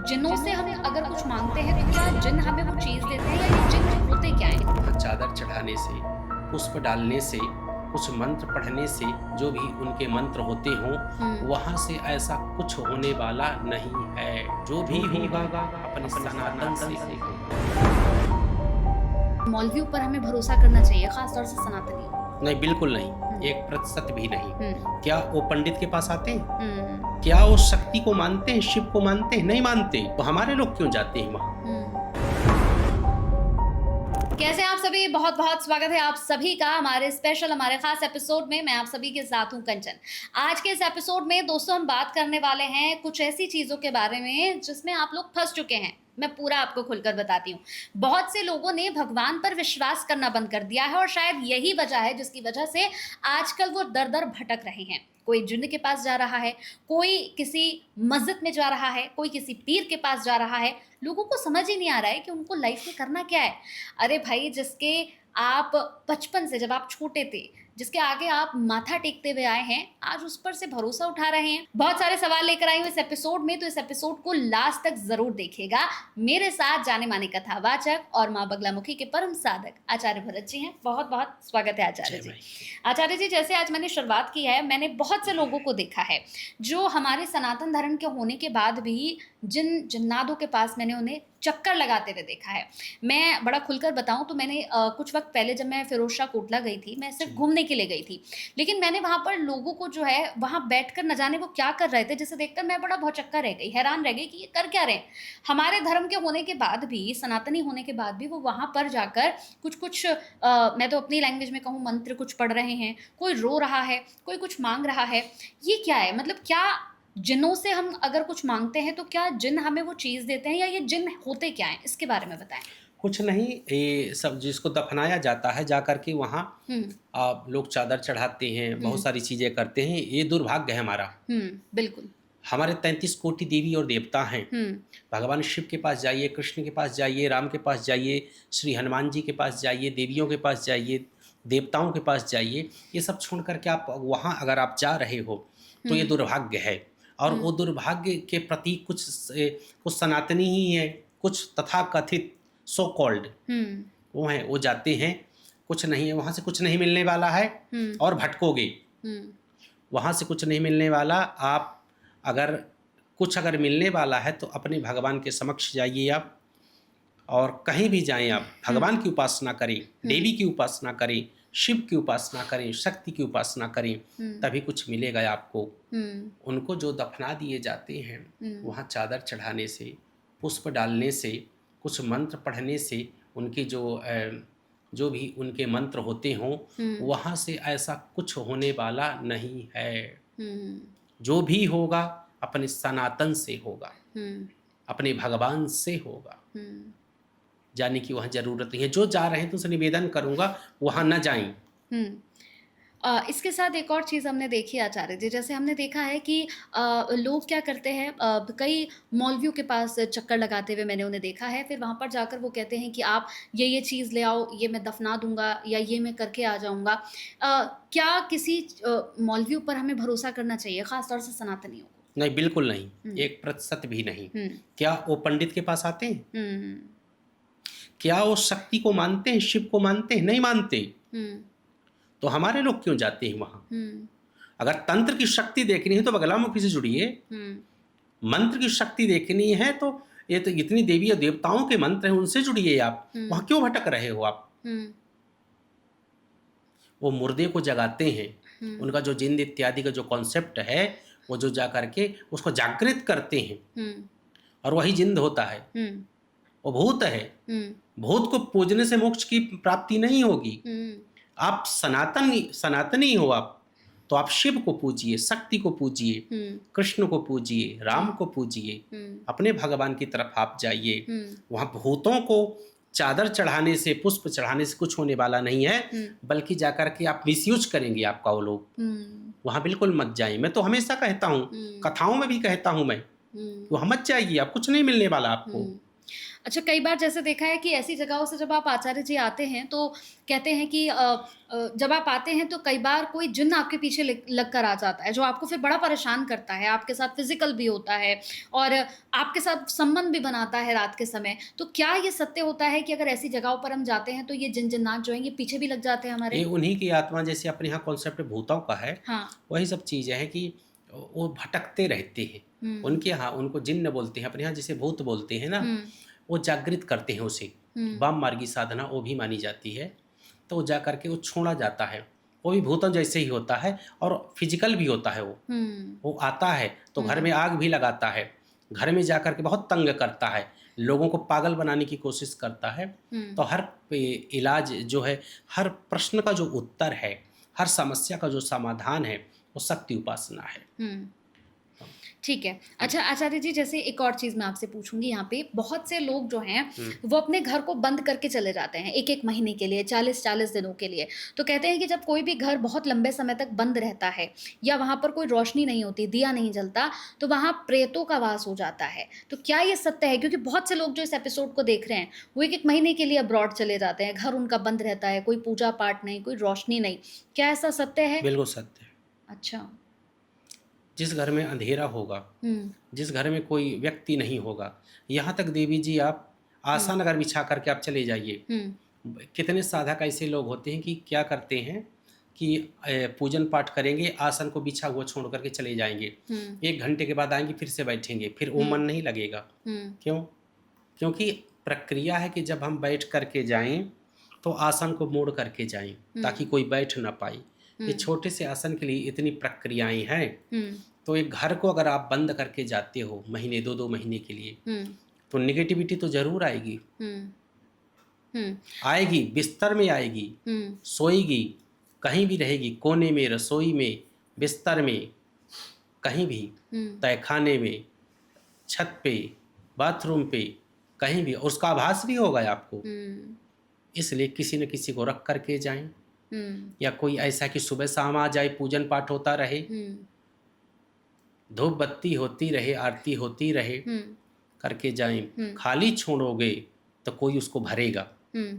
जिन्नों से हम अगर कुछ माँगते हैं तो क्या जिन्न हमें वो चीज़ देते हैं या ये जिन्न होते क्या हैं? चादर चढ़ाने से, पुष्प डालने से, कुछ मंत्र पढ़ने से, जो भी उनके मंत्र होते हों, हुँ। वहाँ से ऐसा कुछ होने वाला नहीं है। जो भी होगा अपने सनातन से होगा। मौलवियों पर हमें भरोसा करना चाहिए, ख़ास तौर से सनातनियों को। नहीं, बिल्कुल नहीं, हुँ। 1% भी नहीं। हुँ। क्या वो पंडित के पास आते हैं? हुँ। क्या वो शक्ति को मानते हैं, शिव को मानते हैं? नहीं मानते। तो हमारे लोग क्यों जाते हैं वहाँ? हुँ। कैसे हैं आप सभी? बहुत-बहुत स्वागत है आप सभी का हमारे स्पेशल हमारे ख़ास एपिसोड में। मैं आप सभी के साथ हूँ कंचन। आज के इस एपिसोड में दोस्तों हम बात करने वाले हैं कुछ ऐसी चीज़ों के बारे में जिसमें आप लोग फँस चुके हैं। मैं पूरा आपको खुलकर बताती हूँ। बहुत से लोगों ने भगवान पर विश्वास करना बंद कर दिया है और शायद यही वजह है जिसकी वजह से आजकल वो दर-दर भटक रहे हैं। कोई जिन्न के पास जा रहा है, कोई किसी मस्जिद में जा रहा है, कोई किसी पीर के पास जा रहा है। लोगों को समझ ही नहीं आ रहा है कि उनको लाइफ़ में करना क्या है? अरे भाई जिसके आप बचपन से जब आप छोटे थे, जिसके आगे आप माथा टेकते हुए आए हैं, आज उस पर से भरोसा उठा रहे हैं। बहुत सारे सवाल लेकर आई हूँ इस एपिसोड में, तो इस एपिसोड को लास्ट तक ज़रूर देखिएगा। मेरे साथ जाने-माने कथावाचक और माँ बगलामुखी के परम साधक आचार्य भरत जी हैं। बहुत-बहुत स्वागत है आचार्य जय जी। माई। आचार्य जी, जैसे आज मैंने शुरुआत की है, मैंने बहुत से लोगों को देखा है, जो हमारे सनातन धर्म के होने के बाद भी जिन्नादों के पास मैंने उन्हें चक्कर लगाते हुए देखा है। मैं बड़ा खुलकर बताऊँ तो मैंने कुछ वक़्त पहले जब मैं फ़िरोज़शाह कोटला गई थी, मैं सिर्फ़ जी। घूमने के लिए गई थी। लेकिन मैंने वहाँ पर लोगों को जो है, वहाँ बैठकर न जाने वो क्या कर रहे थे, जिसे देखकर मैं बड़ा भौचक्का रह गई, हैरान रह गई कि ये कर क्या रहे हैं? हमारे धर्म के होने के बाद भी, सनातनी होने के बाद भी वो वहाँ पर जाकर कुछ-कुछ मैं तो अपनी लैंग्वेज में कहूँ मंत्र कुछ पढ़ रहे हैं, कोई रो रहा है, कोई कुछ माँग रहा है। ये क्या है? मतलब क्या जिन्नों से हम अगर कुछ माँगते हैं तो क्या जिन्न हमें वो चीज़ देते हैं या ये जिन्न होते क्या हैं? इसके बारे में बताएँ। कुछ नहीं, ये सब जिसको दफनाया जाता है, जा कर के वहाँ हुँ। लोग चादर चढ़ाते हैं, बहुत हुँ। सारी चीज़ें करते हैं। ये दुर्भाग्य है हमारा। हुँ, बिल्कुल। हमारे 33 कोटि देवी और देवता हैं। हुँ। भगवान शिव के पास जाइए, कृष्ण के पास जाइए, राम के पास जाइए, श्री हनुमान जी के पास जाइए, देवियों के पास जाइए, देवताओं के पास जाइए। ये सब छोड़ कर के आप वहाँ अगर आप जा रहे हो, तो ये हुँ। दुर्भाग्य है। और हुँ। वो दुर्भाग्य के प्रतीक कुछ सनातनी ही हैं, कुछ तथाकथित सो कॉल्ड हुँ। वो हैं, वो जाते हैं। कुछ नहीं है, वहाँ से कुछ नहीं मिलने वाला है हुँ। और भटकोगे। हुँ। वहाँ से कुछ नहीं मिलने वाला। आप अगर कुछ अगर मिलने वाला है तो अपने भगवान के समक्ष जाइए आप, और कहीं भी जाएँ आप, हुँ। भगवान की उपासना करें, हुँ। देवी की उपासना करें, शिव की उपासना करें, शक्ति की उपासना करें, हुँ। तभी कुछ मिलेगा आपको। हुँ। उनको जो दफना दिए जाते हैं, हुँ। वहाँ चादर चढ़ाने से, पुष्प डालने से, कुछ मंत्र पढ़ने से, उनके जो भी उनके मंत्र होते हों, हुँ। वहाँ से ऐसा कुछ होने वाला नहीं है। हुँ। जो भी होगा अपने सनातन से होगा, हुँ। अपने भगवान से होगा। हुँ। जाने की वहाँ ज़रूरत नहीं है। जो जा रहे हैं तो उनसे निवेदन करूँगा, वहाँ ना जाएँ। हुँ। इसके साथ एक और चीज़ हमने देखी है आचार्य जी, जैसे हमने देखा है कि लोग क्या करते हैं, कई मौलवियों के पास चक्कर लगाते हुए मैंने उन्हें देखा है, फिर वहाँ पर जाकर वो कहते हैं कि आप ये चीज़ ले आओ, ये मैं दफ़ना दूँगा या ये मैं करके आ जाऊँगा। क्या किसी मौलवियों पर हमें भरोसा करना चाहिए, ख़ास तौर से सनातनियों को? नहीं, बिल्कुल नहीं, हुँ। 1% भी नहीं। हुँ। क्या वो पंडित के पास आते हैं? हुँ। क्या वो शक्ति को मानते हैं, शिव को मानते हैं? नहीं मानते। हुँ। तो हमारे लोग क्यों जाते हैं वहाँ? हुँ। अगर तंत्र की शक्ति देखनी है तो बगलामुखी से जुड़िए। हुँ। मंत्र की शक्ति देखनी है तो ये तो इतनी देवी और देवताओं के मंत्र हैं, उनसे जुड़िए आप। हुँ। वहाँ क्यों भटक रहे हो आप? हुँ। वो मुर्दे को जगाते हैं। हुँ। उनका जो जिंद इत्यादि का जो कॉन्सेप्ट है, वो जो जा करके उसको जागृत करते हैं, हुँ। और वही जिंद होता है। हुँ। वो भूत है। हुँ। भूत को पूजने से मोक्ष की प्राप्ति नहीं होगी। हुँ। आप सनातनी हो आप, तो आप शिव को पूजिए, शक्ति को पूजिए, हुँ। कृष्ण को पूजिए, राम को पूजिए, हुँ। अपने भगवान की तरफ आप जाइए। हुँ। वहाँ भूतों को चादर चढ़ाने से, पुष्प चढ़ाने से कुछ होने वाला नहीं है, हुँ। बल्कि जाकर के आप मिसयूज करेंगे आपका वो लोग। हुँ। वहाँ बिल्कुल मत जाइए। मैं तो हमेशा कहता हूँ, हुँ। कथाओं में भी कहता हूँ मैं, हुँ। वहाँ मत जाइए, आप कुछ नहीं मिलने वाला आपको। हुँ। अच्छा, कई बार जैसे देखा है कि ऐसी जगहों से जब आप आचार्य जी आते हैं तो कहते हैं कि जब आप आते हैं तो कई बार कोई जिन्न आपके पीछे लग कर आ जाता है, जो आपको फिर बड़ा परेशान करता है, आपके साथ फिज़िकल भी होता है और आपके साथ संबंध भी बनाता है रात के समय। तो क्या ये सत्य होता है कि अगर ऐसी जगहों पर हम जाते हैं तो ये जिन-जिन्नात जो हैं ये पीछे भी लग जाते हैं ये हमारे? उन्हीं की आत्मा, जैसे अपने यहाँ कॉन्सेप्ट भूतों का है, हाँ। वही सब चीज़ें हैं कि वो भटकते रहते हैं। हुँ, उनके यहाँ उनको जिन्न बोलते हैं, अपने यहाँ जिसे भूत बोलते हैं ना, हुँ, वो जागृत करते हैं उसे। हुँ, वाम मार्गी साधना वो भी मानी जाती है। तो वो जा करके वो छोड़ा जाता है। वो भी भूतों जैसे ही होता है और फिजिकल भी होता है वो। हुँ, वो आता है तो घर हुँ, में आग भी लगाता है, घर में जा कर के बहुत तंग करता है, लोगों को पागल बनाने की कोशिश करता है। हुँ, तो हर इलाज जो है, हर प्रश्न का जो उत्तर है, हर समस्या का जो समाधान है, वो शक्ति उपासना है। हुँ। ठीक है। अच्छा आचार्य जी, जैसे एक और चीज़ मैं आपसे पूछूँगी यहाँ पे, बहुत से लोग जो हैं, हुँ। वो अपने घर को बंद करके चले जाते हैं 1-1 महीने के लिए, 40-40 दिनों के लिए। तो कहते हैं कि जब कोई भी घर बहुत लंबे समय तक बंद रहता है या वहाँ पर कोई रोशनी नहीं होती, दिया नहीं जलता, तो वहाँ प्रेतों का वास हो जाता है। तो क्या ये सत्य है? क्योंकि बहुत से लोग जो इस एपिसोड को देख रहे हैं, वो 1-1 महीने के लिए अब्रॉड चले जाते हैं, घर उनका बंद रहता है, कोई पूजा-पाठ नहीं, कोई रोशनी नहीं। क्या ऐसा सत्य है? बिल्कुल सत्य है। अच्छा। जिस घर में अंधेरा होगा, हुँ, जिस घर में कोई व्यक्ति नहीं होगा, यहाँ तक देवी जी आप हुँ, आसन अगर बिछा करके आप चले जाइए। हुँ, कितने साधक ऐसे लोग होते हैं कि क्या करते हैं कि पूजन पाठ करेंगे, आसन को बिछा हुआ छोड़ करके चले जाएँगे। हुँ, 1 घंटे के बाद आएँगे, फिर से बैठेंगे, फिर वो मन हुँ, नहीं लगेगा। हुँ, क्यों? क्योंकि प्रक्रिया है कि जब हम बैठ कर के जाएँ, तो आसन को मोड़ करके जाएँ, ताकि हुँ, कोई बैठ ना पाए। ये हुँ, छोटे से आसन के लिए इतनी प्रक्रियाएँ हैं। हुँ, तो एक घर को अगर आप बंद करके जाते हो महीने 2-2 महीने के लिए, हुँ, तो नेगेटिविटी तो ज़रूर आएगी। हुँ, हुँ, आएगी, बिस्तर में आएगी, हुँ, सोएगी, कहीं भी रहेगी, कोने में, रसोई में, बिस्तर में, कहीं भी, हुँ, तहखाने में, छत पे, बाथरूम पे, कहीं भी, और उसका आभास भी होगा आपको। हुँ, इसलिए किसी न किसी को रख कर के जाएँ, हुँ, या कोई ऐसा कि सुबह-शाम आ जाए, पूजन पाठ होता रहे, हुँ, धूप बत्ती होती रहे, आरती होती रहे, हुँ, करके जाएँ। हुँ, खाली छोड़ोगे तो कोई उसको भरेगा, हुँ,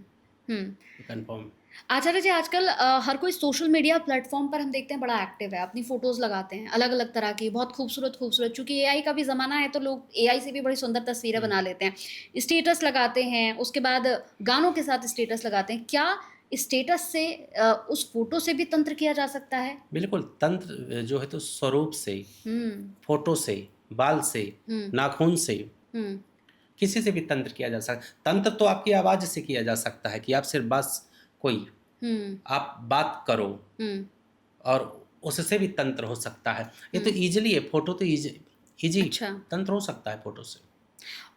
हुँ। कन्फर्म। आचार्य जी, आजकल हर कोई सोशल मीडिया प्लेटफ़ॉर्म पर हम देखते हैं बड़ा एक्टिव है, अपनी फ़ोटोज़ लगाते हैं, अलग-अलग तरह की, बहुत खूबसूरत-खूबसूरत, चूँकि एआई का भी ज़माना है तो लोग एआई से भी बड़ी सुंदर तस्वीरें हुँ। बना लेते हैं। स्टेटस लगाते हैं, उसके बाद गानों के साथ स्टेटस लगाते हैं। क्या स्टेटस से उस फ़ोटो से भी तंत्र किया जा सकता है? बिल्कुल, तंत्र जो है तो स्वरूप से, हुँ, फ़ोटो से, बाल से, हुँ, नाख़ून से, हुँ, किसी से भी तंत्र किया जा तंत्र तो आपकी आवाज़ से किया जा सकता है कि आप सिर्फ़ बस कोई हुँ, आप बात करो, हुँ, और उससे भी तंत्र हो सकता है। ये तो हुँ। ईज़िली है, फ़ोटो तो ईज़ी अच्छा। तंत्र हो सकता है फ़ोटो से।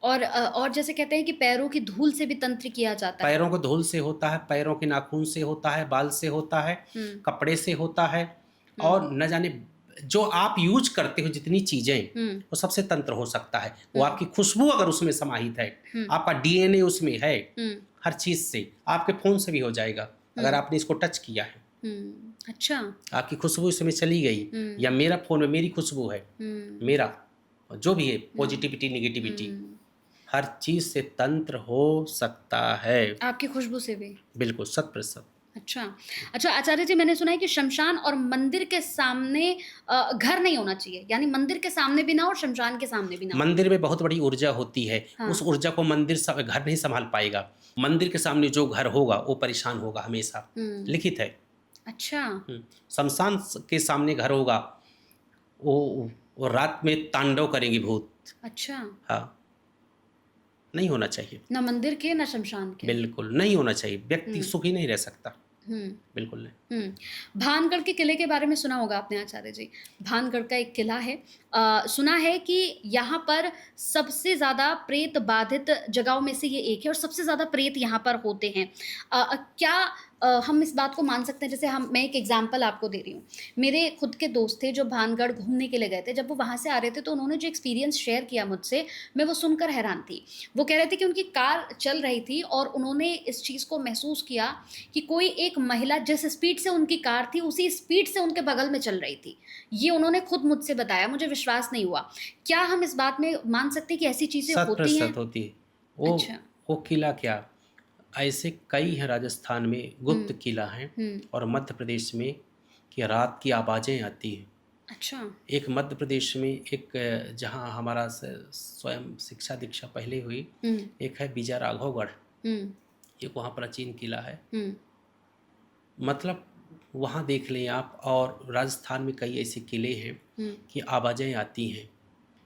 और जैसे कहते हैं कि पैरों की धूल से भी तंत्र किया जाता है। पैरों को धूल से होता है, पैरों के नाखून से होता है, बाल से होता है, हुँ, कपड़े से होता है, हुँ, और न जाने जो आप यूज़ करते हो जितनी चीज़ें, हुँ, वो सबसे तंत्र हो सकता है। वो हुँ, आपकी खुशबू अगर उसमें समाहित है, हुँ, आपका डीएनए उसमें है, हुँ, हर चीज़ से, आपके फ़ोन से भी हो जाएगा, अगर हुँ, आपने इसको टच किया है। हुँ। अच्छा। आपकी खुशबू इसमें चली गई, हुँ, या मेरा फ़ोन में मेरी खुशबू है, हुँ, मेरा जो भी है, हुँ, पॉज़िटिविटी, नेगेटिविटी, हुँ। हर चीज़ से तंत्र हो सकता है। आपकी खुशबू से भी? बिल्कुल, शत प्रतिशत। अच्छा। अच्छा आचार्य जी, मैंने सुना है कि श्मशान और मंदिर के सामने घर नहीं होना चाहिए। यानी मंदिर के सामने भी ना हो और श्मशान के सामने भी ना हो। मंदिर में बहुत बड़ी ऊर्जा होती है, उस हाँ। ऊर्जा को मंदिर घर नहीं सँभाल पाएगा। मंदिर के सामने जो घर होगा, वो परेशान होगा हमेशा, हुँ। लिखित है। अच्छा। शमशान के सामने घर होगा, वो वो रात में तांडव करेंगे भूत। अच्छा। हाँ, नहीं होना चाहिए, ना मंदिर के ना श्मशान के। बिल्कुल नहीं होना चाहिए, व्यक्ति हुँ, सुखी नहीं रह सकता, हुँ। बिल्कुल नहीं। हुँ। भानगढ़ के किले के बारे में सुना होगा आपने आचार्य जी। भानगढ़ का एक किला है। सुना है कि यहाँ पर सबसे ज़्यादा प्रेत बाधित जगहों में से ये एक है और सबसे ज़्यादा प्रेत यहाँ पर होते हैं। क्या हम इस बात को मान सकते हैं, जैसे मैं एक एग्ज़ाम्पल आपको दे रही हूँ। मेरे खुद के दोस्त थे जो भानगढ़ घूमने के लिए गए थे। जब वो वहाँ से आ रहे थे तो उन्होंने जो एक्सपीरियंस शेयर किया मुझसे, मैं वो सुनकर हैरान थी। वो कह रहे थे कि उनकी कार चल रही थी और उन्होंने इस चीज़ को महसूस किया कि कोई एक महिला जिस स्पीड से उनकी कार थी, उसी स्पीड से उनके बगल में चल रही थी। ये उन्होंने खुद मुझसे बताया, मुझे विश्वास नहीं हुआ। क्या हम इस बात में मान सकते हैं कि ऐसी चीज़ें शत होती हैं? प्रतिशत होती है। वो अच्छा। वो किला क्या, ऐसे कई हैं राजस्थान में, गुप्त हुँ, किला हैं, हुँ। और मध्य प्रदेश में कि रात की आवाज़ें आती हैं। अच्छा। एक मध्य प्रदेश में एक जहाँ हमारा स्वयं शिक्षा दीक्षा पहले हुई, हुँ, एक है बीजा राघवगढ़, हुँ, एक वहाँ प्राचीन किला है। हुँ, मतलब वहाँ देख लें आप, और राजस्थान में कई ऐसे किले हैं हुँ, कि आवाज़ें आती हैं,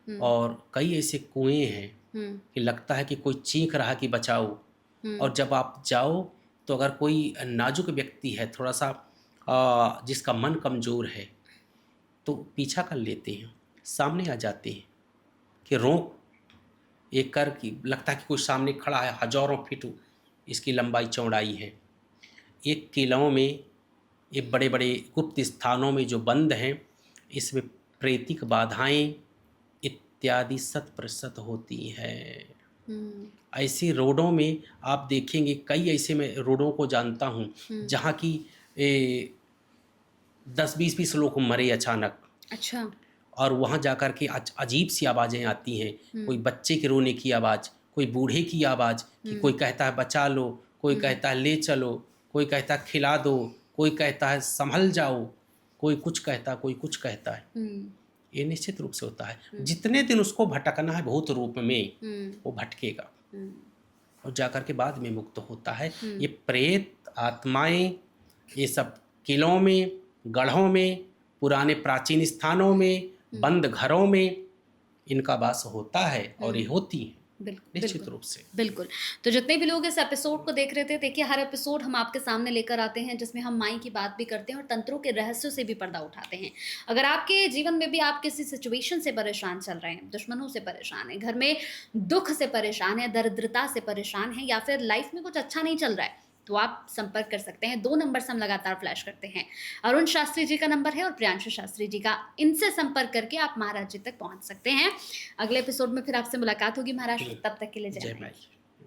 हुँ, और कई ऐसे कुएं हैं हुँ, कि लगता है कि कोई चीख रहा कि बचाओ। हुँ, और जब आप जाओ तो अगर कोई नाजुक व्यक्ति है, थोड़ा सा जिसका मन कमज़ोर है, तो पीछा कर लेते हैं, सामने आ जाते हैं कि रोक एक कर की, लगता है कि कोई सामने खड़ा है, हजारों फीट इसकी लंबाई चौड़ाई है। एक किलों में, ये बड़े बड़े गुप्त स्थानों में जो बंद हैं, इसमें प्रेतिक बाधाएं इत्यादि शत प्रतिशत होती हैं। हुँ, ऐसी रोडों में आप देखेंगे, कई ऐसे मैं रोडों को जानता हूँ हुँ। जहाँ की 10-20 लोग मरे अचानक, अच्छा। और वहाँ जाकर के अजीब सी आवाज़ें आती हैं। हुँ, कोई बच्चे के रोने की आवाज़, कोई बूढ़े की आवाज़, कि हुँ, कोई कहता है बचा लो, कोई हुँ, कहता है ले चलो, कोई कहता है खिला दो, कोई कहता है संभल जाओ, कोई कुछ कहता है, कोई कुछ कहता है। हुँ, ये निश्चित रूप से होता है। हुँ, जितने दिन उसको भटकना है भूत रूप में, हुँ, वो भटकेगा हुँ, और जाकर के बाद में मुक्त होता है। हुँ, ये प्रेत आत्माएं, ये सब किलों में, गढ़ों में, पुराने प्राचीन स्थानों में, हुँ, बंद घरों में इनका वास होता है, और ये हुँ। होती हैं बिल्कुल, निश्चित बिल्कुल, रूप से। बिल्कुल। तो जितने भी लोग इस एपिसोड को देख रहे थे, देखिए हर एपिसोड हम आपके सामने लेकर आते हैं जिसमें हम माई की बात भी करते हैं और तंत्रों के रहस्यों से भी पर्दा उठाते हैं। अगर आपके जीवन में भी आप किसी सिचुएशन से परेशान चल रहे हैं, दुश्मनों से परेशान हैं, घर में दुःख से परेशान हैं, दरिद्रता से परेशान हैं या फिर लाइफ में कुछ अच्छा नहीं चल रहा है, तो आप संपर्क कर सकते हैं। 2 नंबर से हम लगातार फ्लैश करते हैं। अरुण शास्त्री जी का नंबर है और प्रियांशु शास्त्री जी का। इनसे संपर्क करके आप महाराज जी तक पहुँच सकते हैं। अगले एपिसोड में फिर आपसे मुलाकात होगी महाराज, तब तक के लिए जय जय माई माई। की।